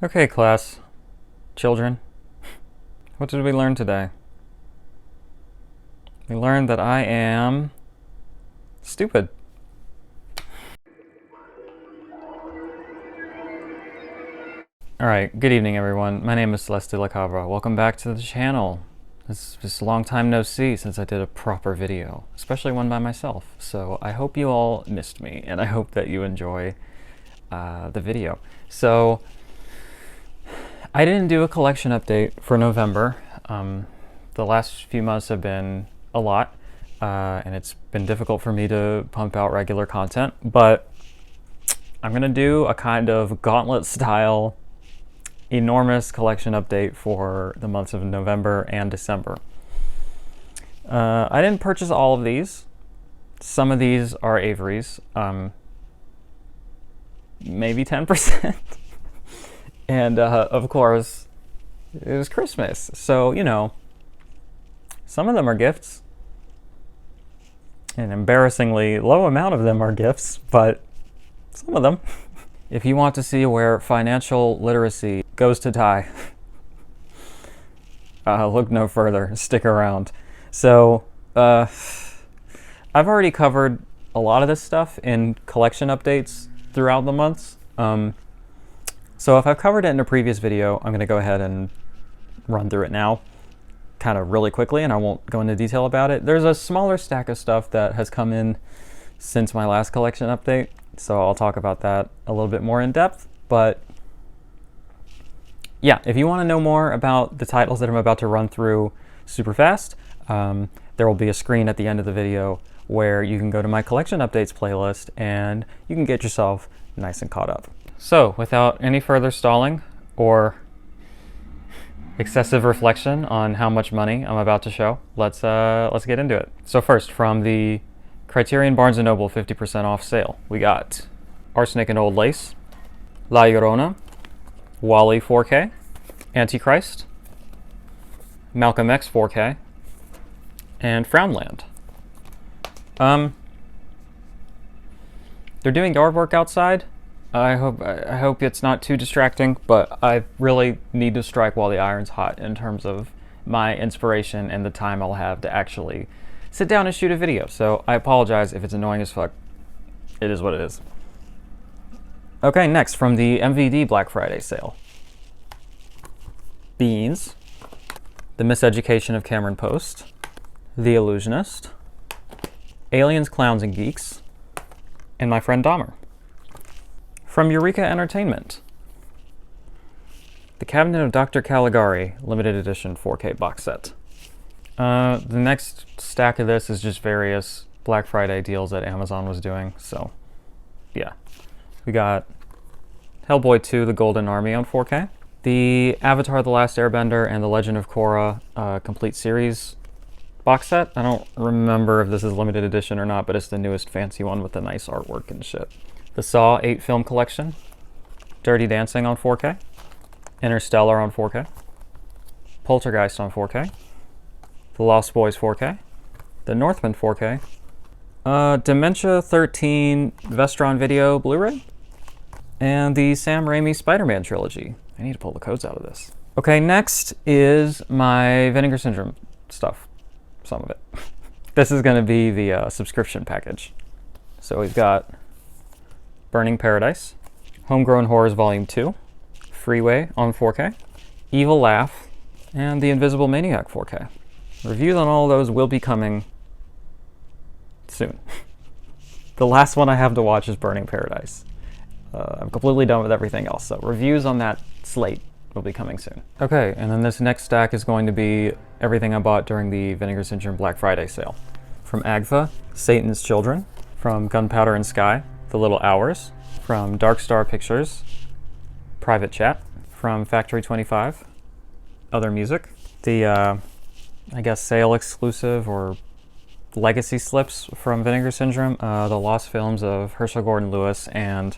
Okay, class, children, what did we learn today? We learned that I am stupid. Alright, good evening everyone. My name is Celeste Lacabra. Welcome back to the channel. It's a long time no see since I did a proper video, especially one by myself. So I hope you all missed me, and I hope that you enjoy the video. So I didn't do a collection update for November. The last few months have been a lot, and it's been difficult for me to pump out regular content, but I'm gonna do a kind of gauntlet style enormous collection update for the months of November and December. I didn't purchase all of these. Some of these are Avery's, maybe 10%. And of course, it was Christmas. So, you know, some of them are gifts. An embarrassingly low amount of them are gifts, but some of them. If you want to see where financial literacy goes to die, look no further. Stick around. So, I've already covered a lot of this stuff in collection updates throughout the months. So if I've covered it in a previous video, I'm going to go ahead and run through it now kind of really quickly, and I won't go into detail about it. There's a smaller stack of stuff that has come in since my last collection update, so I'll talk about that a little bit more in depth. But yeah, if you want to know more about the titles that I'm about to run through super fast, there will be a screen at the end of the video where you can go to my collection updates playlist and you can get yourself nice and caught up. So without any further stalling or excessive reflection on how much money I'm about to show, let's get into it. So first, from the Criterion Barnes & Noble 50% off sale, we got Arsenic and Old Lace, La Llorona, Wall-E 4K, Antichrist, Malcolm X 4K, and Frownland. They're doing yard work outside. I hope it's not too distracting, but I really need to strike while the iron's hot in terms of my inspiration and the time I'll have to actually sit down and shoot a video. So I apologize if it's annoying as fuck. It is what it is. Okay, next, from the MVD Black Friday sale. Beans, The Miseducation of Cameron Post, The Illusionist, Aliens, Clowns, and Geeks, and My Friend Dahmer. From Eureka Entertainment, The Cabinet of Dr. Caligari Limited Edition 4K box set. The next stack of this is just various Black Friday deals that Amazon was doing, so yeah. We got Hellboy 2, The Golden Army on 4K, the Avatar The Last Airbender and The Legend of Korra complete series box set. I don't remember if this is limited edition or not, but it's the newest fancy one with the nice artwork and shit. The Saw 8 film collection, Dirty Dancing on 4K, Interstellar on 4K, Poltergeist on 4K, The Lost Boys 4K, The Northman 4K, Dementia 13 Vestron Video Blu-ray, and the Sam Raimi Spider-Man trilogy. I need to pull the codes out of this. Okay, next is my Vinegar Syndrome stuff, some of it. This is going to be the subscription package. So we've got Burning Paradise, Homegrown Horrors Volume 2, Freeway on 4K, Evil Laugh, and The Invisible Maniac 4K. Reviews on all of those will be coming soon. The last one I have to watch is Burning Paradise. I'm completely done with everything else, so reviews on that slate will be coming soon. Okay, and then this next stack is going to be everything I bought during the Vinegar Syndrome Black Friday sale. From AGFA, Satan's Children. From Gunpowder and Sky, The Little Hours. From Dark Star Pictures, Private Chat. From Factory 25, Other Music. The, I guess, sale exclusive or legacy slips from Vinegar Syndrome, the lost films of Herschel Gordon Lewis and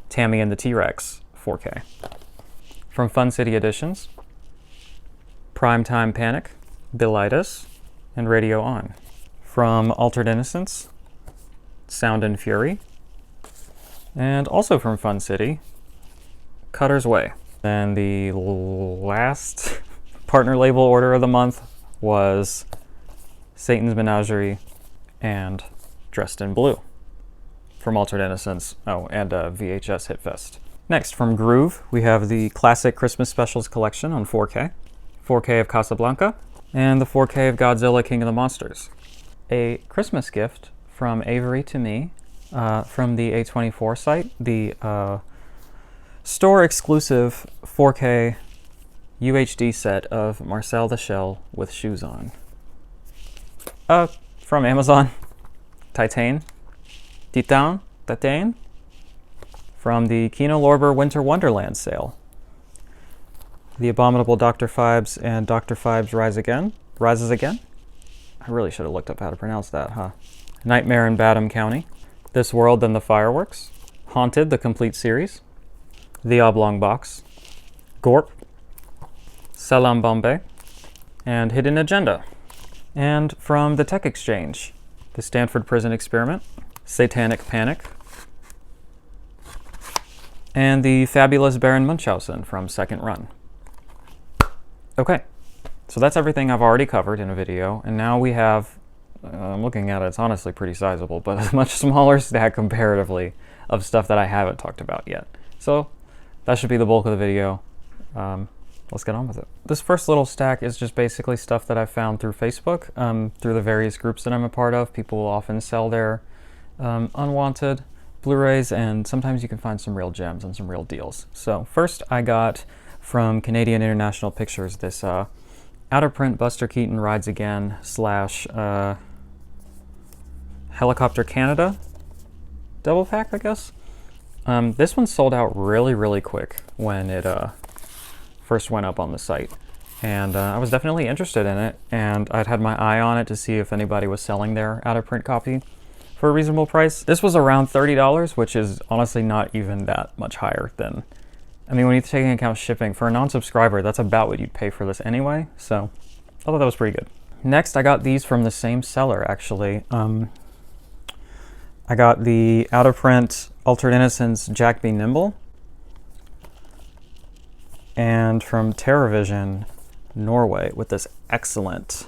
Tammy and the T-Rex 4K. From Fun City Editions, Primetime Panic, Bilitis, and Radio On. From Altered Innocence, Sound and Fury, and also from Fun City, Cutter's Way. Then the last partner label order of the month was Satan's Menagerie and Dressed in Blue from Altered Innocence. Oh, and VHS Hitfest. Next, from Groove, we have the Classic Christmas Specials collection on 4K, 4K of Casablanca, and the 4K of Godzilla King of the Monsters. A Christmas gift from Avery to me from the A24 site, the store-exclusive 4K UHD set of Marcel the Shell with shoes on. From Amazon, Titan, from the Kino Lorber Winter Wonderland sale. The Abominable Dr. Phibes and Dr. Phibes Rises Again. I really should have looked up how to pronounce that, huh? Nightmare in Badham County. This World Then the Fireworks. Haunted, the complete series. The Oblong Box. Gorp. Salam Bombay. And Hidden Agenda. And from the Tech Exchange, the Stanford Prison Experiment. Satanic Panic. And the Fabulous Baron Munchausen from Second Run. Okay, so that's everything I've already covered in a video, and now we have, I'm looking at it, it's honestly pretty sizable, but a much smaller stack comparatively of stuff that I haven't talked about yet. So that should be the bulk of the video. Let's get on with it. This first little stack is just basically stuff that I've found through Facebook, through the various groups that I'm a part of. People will often sell their unwanted Blu-rays, and sometimes you can find some real gems and some real deals. So first I got from Canadian International Pictures this out-of-print Buster Keaton Rides Again / Helicopter Canada double pack, I guess. This one sold out really quick when it first went up on the site, and I was definitely interested in it, and I'd had my eye on it to see if anybody was selling their out-of-print copy for a reasonable price. This was around $30, which is honestly not even that much higher than, I mean, when you take into account shipping, for a non-subscriber, that's about what you'd pay for this anyway, so I thought that was pretty good. Next, I got these from the same seller, actually. I got the out-of-print Altered Innocence Jack Be Nimble, and from TerraVision Norway with this excellent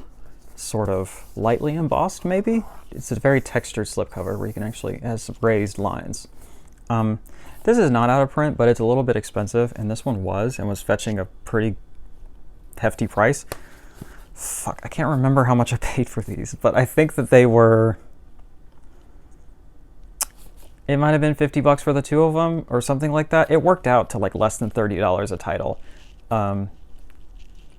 sort of lightly embossed, maybe? It's a very textured slipcover where you can actually, it has some raised lines. This is not out of print, but it's a little bit expensive, and this one was, and was fetching a pretty hefty price. Fuck, I can't remember how much I paid for these, but I think that they were, it might have been $50 for the two of them, or something like that. It worked out to like less than $30 a title,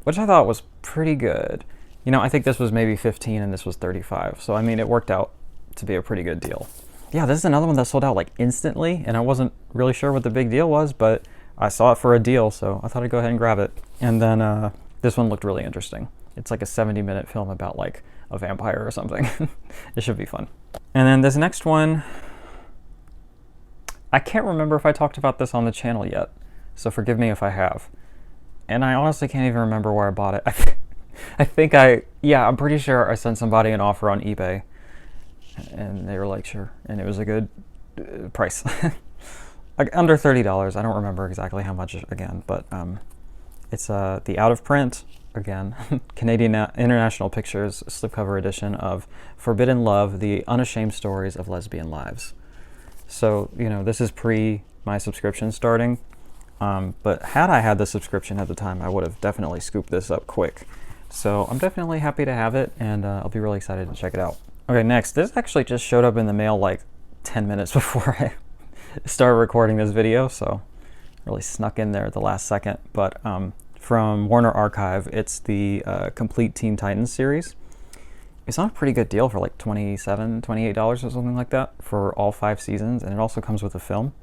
which I thought was pretty good. You know, I think this was maybe 15 and this was 35. So, I mean, it worked out to be a pretty good deal. Yeah, this is another one that sold out like instantly, and I wasn't really sure what the big deal was, but I saw it for a deal, so I thought I'd go ahead and grab it. And then this one looked really interesting. It's like a 70-minute film about like a vampire or something. It should be fun. And then this next one, I can't remember if I talked about this on the channel yet, so forgive me if I have. And I honestly can't even remember where I bought it. I think I'm pretty sure I sent somebody an offer on eBay, and they were like, sure, and it was a good price. Like under $30. I don't remember exactly how much again, but it's the out of print, again, Canadian International Pictures slipcover edition of Forbidden Love, The Unashamed Stories of Lesbian Lives. So, you know, this is pre my subscription starting, but had I had the subscription at the time, I would have definitely scooped this up quick. So I'm definitely happy to have it, and I'll be really excited to check it out. Okay, next, this actually just showed up in the mail like 10 minutes before I started recording this video, so really snuck in there at the last second. But from Warner Archive, it's the Complete Teen Titans series. It's on a pretty good deal for like $27, $28 or something like that for all 5 seasons, and it also comes with a film.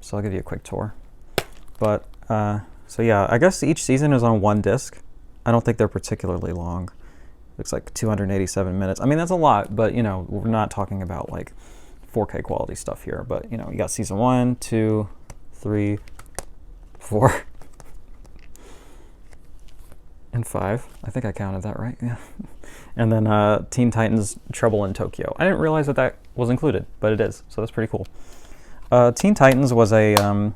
So I'll give you a quick tour. But, so yeah, I guess each season is on 1 disc. I don't think they're particularly long. Looks like 287 minutes. I mean, that's a lot, but, you know, we're not talking about like 4K quality stuff here. But, you know, you got season 1, 2, 3, 4, and 5. I think I counted that right, yeah. And then Teen Titans Trouble in Tokyo. I didn't realize that that was included, but it is, so that's pretty cool. Teen Titans was a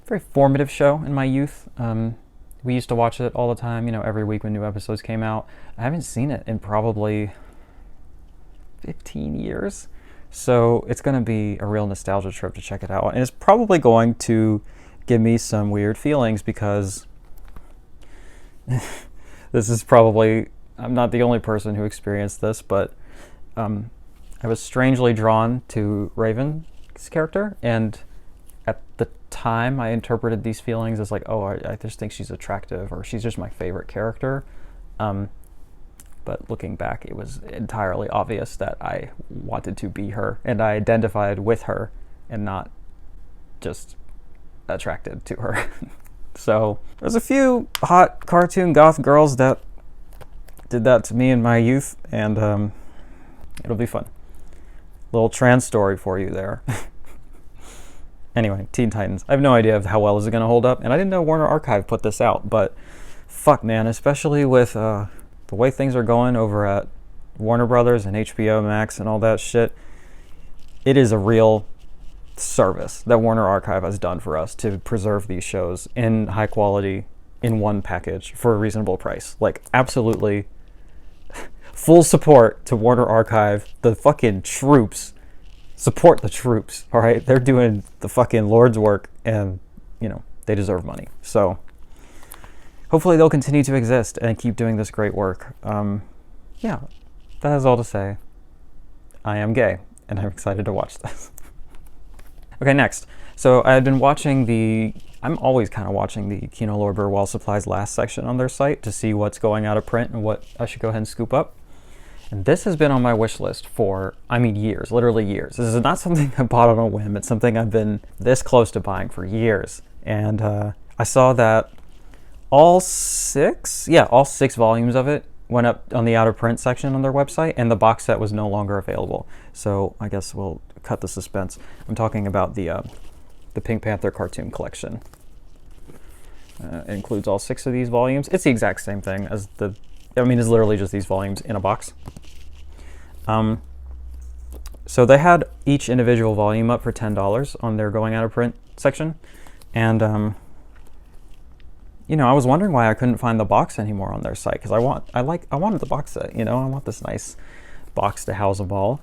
very formative show in my youth. We used to watch it all the time, every week when new episodes came out. I haven't seen it in probably 15 years. So it's going to be a real nostalgia trip to check it out. And it's probably going to give me some weird feelings because this is probably, I'm not the only person who experienced this, but I was strangely drawn to Raven's character, and at the time I interpreted these feelings as like, oh, I just think she's attractive, or she's just my favorite character. But looking back, it was entirely obvious that I wanted to be her, and I identified with her and not just attracted to her. So there's a few hot cartoon goth girls that did that to me in my youth, and it'll be fun. Little trans story for you there. Anyway, Teen Titans. I have no idea how well is it going to hold up, and I didn't know Warner Archive put this out, but fuck, man, especially with the way things are going over at Warner Brothers and HBO Max and all that shit, it is a real service that Warner Archive has done for us to preserve these shows in high quality in one package for a reasonable price. Like, absolutely full support to Warner Archive. The fucking troops. Support the troops, all right? They're doing the fucking Lord's work, and, they deserve money. So hopefully they'll continue to exist and keep doing this great work. Yeah, that is all to say. I am gay, and I'm excited to watch this. Okay, next. So I had been watching I'm always kind of watching the Kino Lorber While Supplies Last section on their site to see what's going out of print and what I should go ahead and scoop up. And this has been on my wish list for, years, literally years. This is not something I bought on a whim. It's something I've been this close to buying for years. And I saw that all six volumes of it went up on the out of print section on their website, and the box set was no longer available. So I guess we'll cut the suspense. I'm talking about the Pink Panther cartoon collection. It includes all 6 of these volumes. It's the exact same thing as it's literally just these volumes in a box. So they had each individual volume up for $10 on their going out of print section. And, I was wondering why I couldn't find the box anymore on their site, because I wanted the box set, I want this nice box to house them all.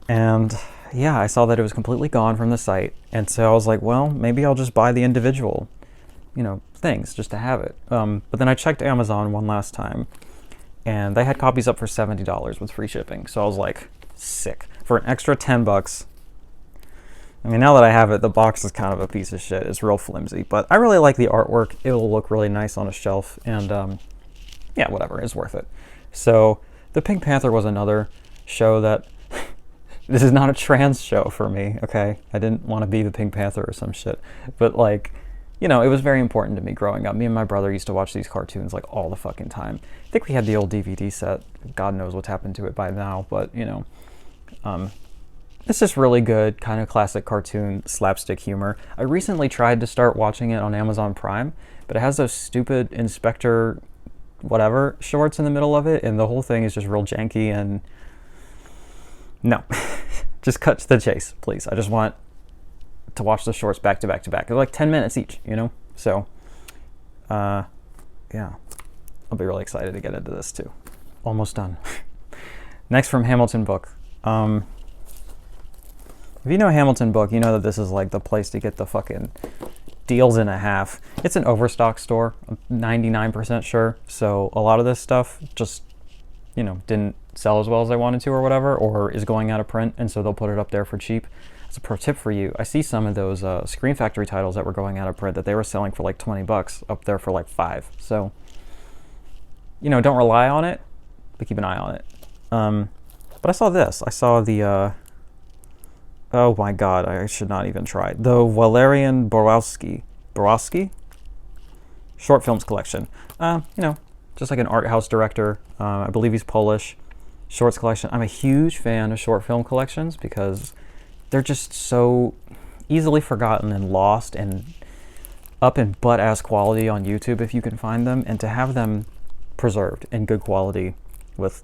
And yeah, I saw that it was completely gone from the site. And so I was like, well, maybe I'll just buy the individual, things just to have it. But then I checked Amazon one last time, and they had copies up for $70 with free shipping. So I was like, sick. For an extra $10. Now that I have it, the box is kind of a piece of shit. It's real flimsy, but I really like the artwork. It'll look really nice on a shelf, and yeah, whatever, it's worth it. So the Pink Panther was another show that this is not a trans show for me, okay? I didn't want to be the Pink Panther or some shit, but it was very important to me growing up. Me and my brother used to watch these cartoons all the fucking time. I think we had the old DVD set. God knows what's happened to it by now, but it's just really good, kind of classic cartoon slapstick humor. I recently tried to start watching it on Amazon Prime, but it has those stupid Inspector whatever shorts in the middle of it, and the whole thing is just real janky, and no. Just cut to the chase, please. I just want to watch the shorts back to back to back. They're 10 minutes each, So, yeah. I'll be really excited to get into this too. Almost done. Next, from Hamilton Book. If you know Hamilton Book, you know that this is the place to get the fucking deals in a half. It's an overstock store, I'm 99% sure. So a lot of this stuff just, didn't sell as well as they wanted to or whatever, or is going out of print, and so they'll put it up there for cheap. As a pro tip for you, I see some of those Screen Factory titles that were going out of print that they were selling for $20 up there for $5. So, don't rely on it, but keep an eye on it. But I saw this. I saw the, oh my god, I should not even try. The Valerian Borowski short films collection. Just like an art house director. I believe he's Polish. Shorts collection. I'm a huge fan of short film collections because they're just so easily forgotten and lost and up in butt-ass quality on YouTube if you can find them. And to have them preserved in good quality with,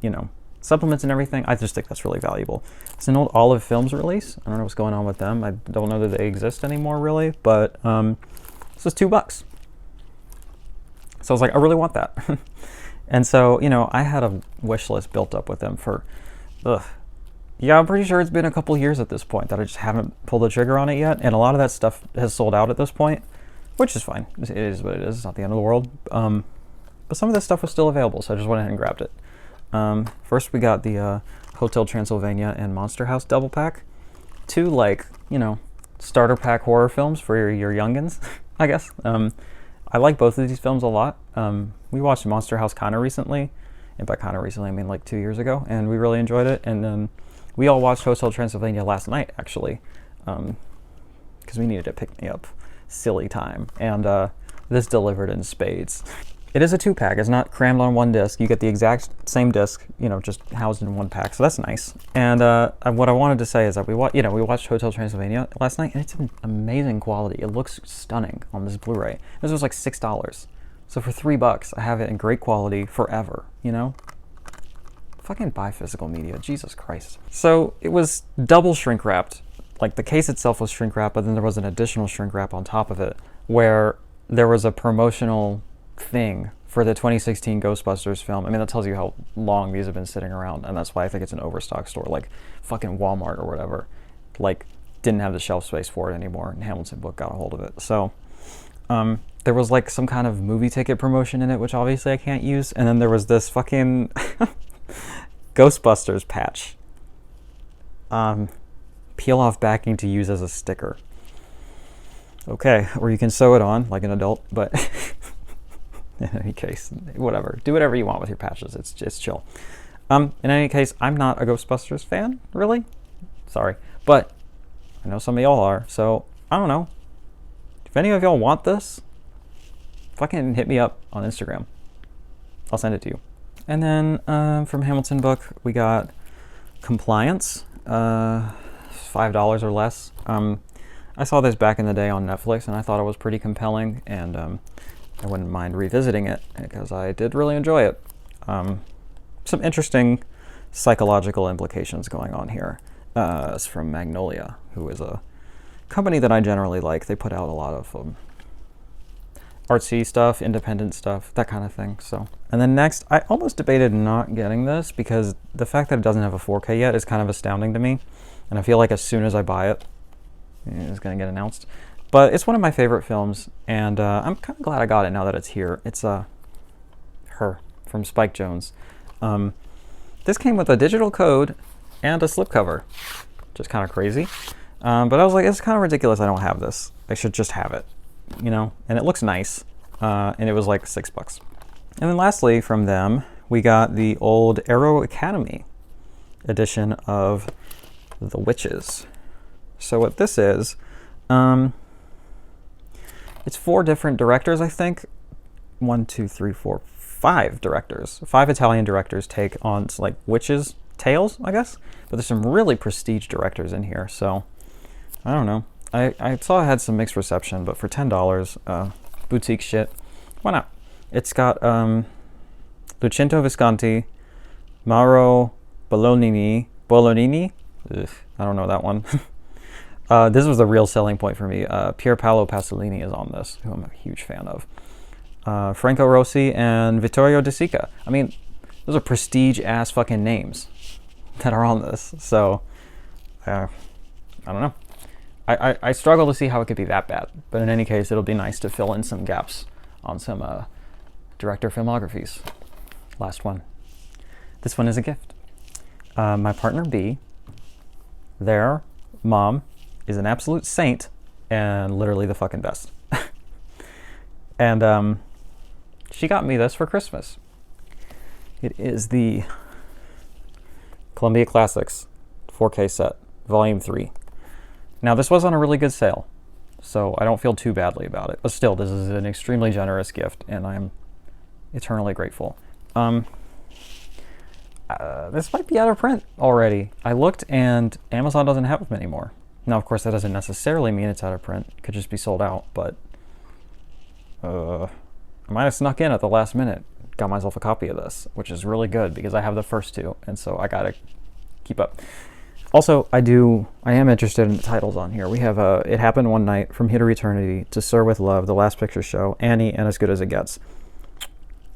supplements and everything. I just think that's really valuable. It's an old Olive Films release. I don't know what's going on with them. I don't know that they exist anymore, really, but this was $2. So I was like, I really want that. And so, you know, I had a wish list built up with them for, yeah, I'm pretty sure it's been a couple years at this point that I just haven't pulled the trigger on it yet. And a lot of that stuff has sold out at this point, which is fine. It is what it is. It's not the end of the world. But some of this stuff was still available, so I just went ahead and grabbed it. First, we got the Hotel Transylvania and Monster House double pack. Two, like, you know, starter pack horror films for your youngins, I guess. I like both of these films a lot. We watched Monster House kind of recently, and by kind of recently I mean like 2 years ago, and we really enjoyed it. And then we all watched Hotel Transylvania last night, actually, because we needed to pick me up silly time, and this delivered in spades. It is a 2-pack. It's not crammed on one disc. You get the exact same disc, you know, just housed in one pack. So that's nice. And what I wanted to say is that we watched Hotel Transylvania last night, and it's an amazing quality. It looks stunning on this Blu-ray. This was like $6. So for $3, I have it in great quality forever. You know, fucking buy physical media. Jesus Christ. So it was double shrink wrapped. Like the case itself was shrink wrapped, but then there was an additional shrink wrap on top of it, where there was a promotional thing for the 2016 Ghostbusters film. I mean, that tells you how long these have been sitting around, and that's why I think it's an overstock store, like fucking Walmart or whatever, like didn't have the shelf space for it anymore, and Hamilton Book got a hold of it. So there was like some kind of movie ticket promotion in it, which obviously I can't use, and then there was this fucking Ghostbusters patch, peel off backing to use as a sticker. Okay, or you can sew it on like an adult, but in any case, whatever. Do whatever you want with your patches. It's chill. In any case, I'm not a Ghostbusters fan, really. Sorry. But I know some of y'all are, so I don't know. If any of y'all want this, fucking hit me up on Instagram. I'll send it to you. And then from Hamilton Book, we got Compliance, $5 or less. I saw this back in the day on Netflix, and I thought it was pretty compelling, and I wouldn't mind revisiting it because I did really enjoy it. Some interesting psychological implications going on here. It's from Magnolia, who is a company that I generally like. They put out a lot of artsy stuff, independent stuff, that kind of thing. So, and then next, I almost debated not getting this because the fact that it doesn't have a 4K yet is kind of astounding to me, and I feel like as soon as I buy it, it's going to get announced. But it's one of my favorite films, and I'm kind of glad I got it now that it's here. It's Her from Spike Jonze. This came with a digital code and a slipcover, which is kind of crazy. But I was like, it's kind of ridiculous I don't have this. I should just have it, you know? And it looks nice, and it was like $6. And then lastly from them, we got the old Arrow Academy edition of The Witches. So what this is, it's 4 different directors, I think. 1, 2, 3, 4, 5 directors. 5 Italian directors take on like witches' tales, I guess. But there's some really prestige directors in here, so I don't know. I saw it had some mixed reception, but for $10, boutique shit, why not? It's got Lucinto Visconti, Mauro Bolognini. Ugh, I don't know that one. This was a real selling point for me. Pier Paolo Pasolini is on this, who I'm a huge fan of. Franco Rossi and Vittorio De Sica. I mean, those are prestige-ass fucking names that are on this. So, I don't know. I struggle to see how it could be that bad. But in any case, it'll be nice to fill in some gaps on some director filmographies. Last one. This one is a gift. My partner B, their mom, is an absolute saint and literally the fucking best. And she got me this for Christmas. It is the Columbia Classics 4K set, Volume 3. Now, this was on a really good sale, so I don't feel too badly about it. But still, this is an extremely generous gift, and I'm eternally grateful. This might be out of print already. I looked, and Amazon doesn't have them anymore. Now, of course, that doesn't necessarily mean it's out of print. It could just be sold out, but I might have snuck in at the last minute. got myself a copy of this, which is really good because I have the first two, and so I gotta keep up. Also, I am interested in the titles on here. We have It Happened One Night, From Here to Eternity, To Sir with Love, The Last Picture Show, Annie, and As Good as It Gets.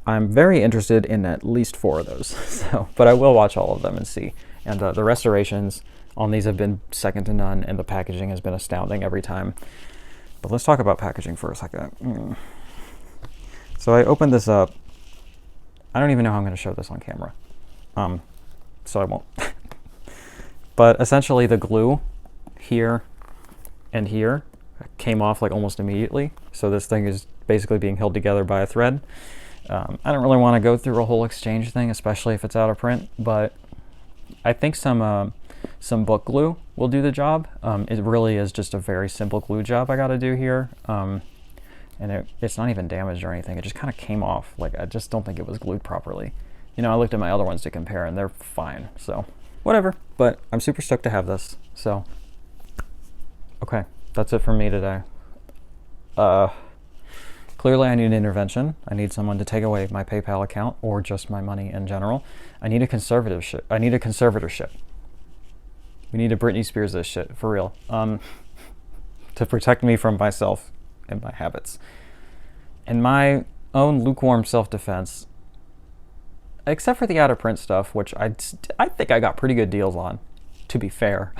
I'm very interested in at least 4 of those, so, but I will watch all of them and see. And the restorations on these have been second to none, and the packaging has been astounding every time. But let's talk about packaging for a second. So I opened this up. I don't even know how I'm going to show this on camera, so I won't. But essentially the glue here and here came off like almost immediately. So this thing is basically being held together by a thread. I don't really want to go through a whole exchange thing, especially if it's out of print, but I think some book glue will do the job. It really is just a very simple glue job I got to do here. And it's not even damaged or anything. It just kind of came off. Like, I just don't think it was glued properly. You know, I looked at my other ones to compare and they're fine, so whatever. But I'm super stoked to have this, so. Okay, that's it for me today. Clearly I need an intervention. I need someone to take away my PayPal account or just my money in general. I need a conservatorship. We need to Britney Spears this shit, for real. To protect me from myself and my habits. In my own lukewarm self-defense, except for the out-of-print stuff, which I think I got pretty good deals on, to be fair.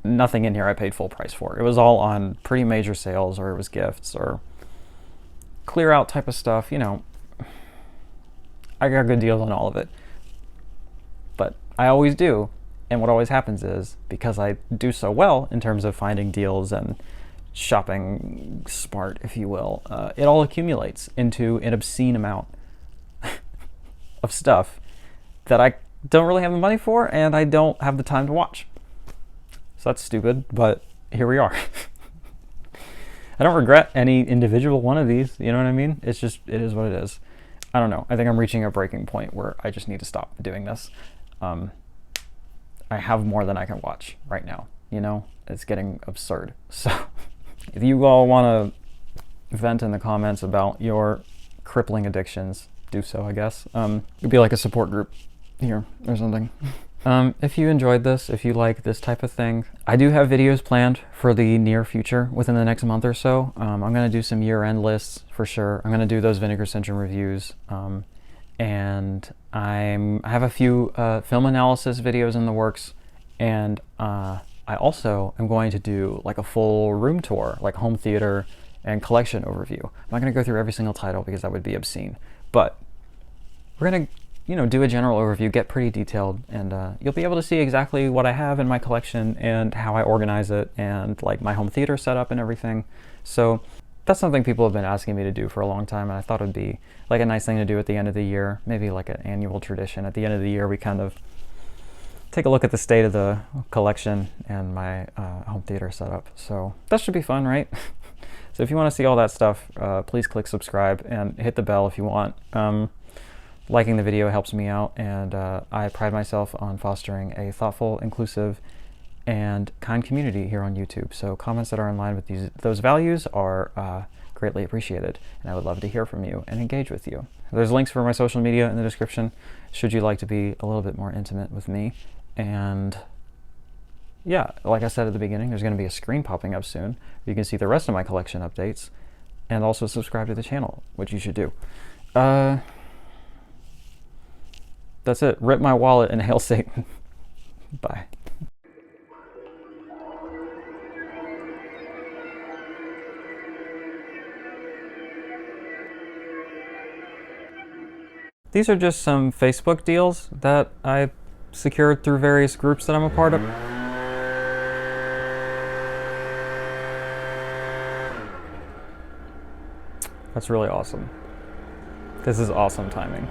Nothing in here I paid full price for. It was all on pretty major sales, or it was gifts, or clear out type of stuff, you know. I got good deals on all of it. But I always do. And what always happens is, because I do so well in terms of finding deals and shopping smart, if you will, it all accumulates into an obscene amount of stuff that I don't really have the money for, and I don't have the time to watch. So that's stupid, but here we are. I don't regret any individual one of these, you know what I mean? It's just, it is what it is. I don't know. I think I'm reaching a breaking point where I just need to stop doing this. I have more than I can watch right now, you know? It's getting absurd. So if you all want to vent in the comments about your crippling addictions, do so, I guess. It'd be like a support group here or something. If you enjoyed this, if you like this type of thing, I do have videos planned for the near future within the next month or so. I'm going to do some year-end lists for sure. I'm going to do those Vinegar Syndrome reviews. And I have a few film analysis videos in the works. And I also am going to do like a full room tour, like home theater and collection overview. I'm not going to go through every single title because that would be obscene. But we're going to, you know, do a general overview, get pretty detailed, and you'll be able to see exactly what I have in my collection and how I organize it and like my home theater setup and everything. So that's something people have been asking me to do for a long time, and I thought it'd be like a nice thing to do at the end of the year, maybe like an annual tradition. At the end of the year, we kind of take a look at the state of the collection and my home theater setup. So that should be fun, right? So if you want to see all that stuff, please click subscribe and hit the bell if you want. Liking the video helps me out, and I pride myself on fostering a thoughtful, inclusive, and kind community here on YouTube. So comments that are in line with those values are greatly appreciated, and I would love to hear from you and engage with you. There's links for my social media in the description, should you like to be a little bit more intimate with me. And yeah, like I said at the beginning, there's going to be a screen popping up soon. You can see the rest of my collection updates, and also subscribe to the channel, which you should do. That's it. Rip my wallet and hail Satan. Bye. These are just some Facebook deals that I secured through various groups that I'm a part of. That's really awesome. This is awesome timing.